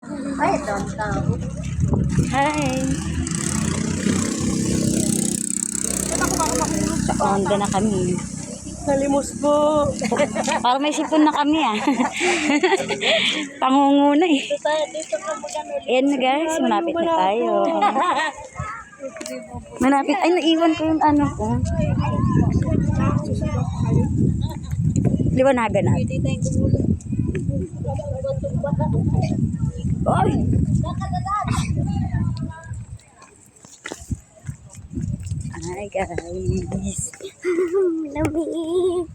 Ay, ito ang tao. Hi! Sa Onda na kami. Nalimos po. Parang may sipon na kami ah. Pangunguna eh. Dito ka magano. Ayan na guys, malapit na tayo. Malapit. Ay, naiwan ko yung ano ko. Liwanagan na. Oy! Hi guys. Lamig.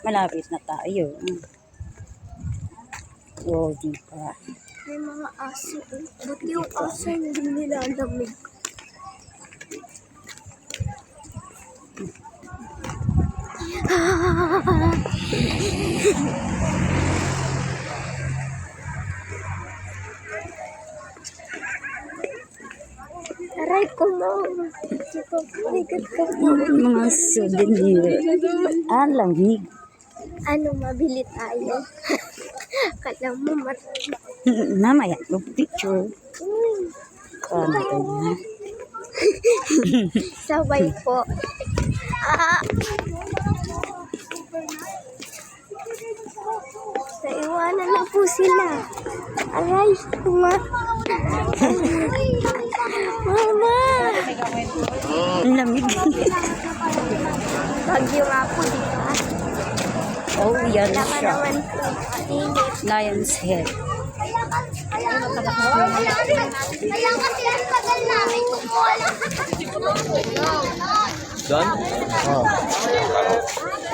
Malapit na tayo. Wow, diba? May mga aso. Ba't yung aso hindi nilalamig? Aray ko mo. Ligat ka mo. Mga souvenir. Ah, lamig. Ano, mabili tayo. Kala mo Mamaya, mag-picture. Ano tayo? sabay po. Ah! Naiwanan na po sila. Aray, ma. Mama! Ang lamig. Bagyo nga po, di ba? Oh, yan Wala ka siya. naman po. Init. Lion's Head. Kaya kasi ang tagal namin kumuha lang. Done? Oh.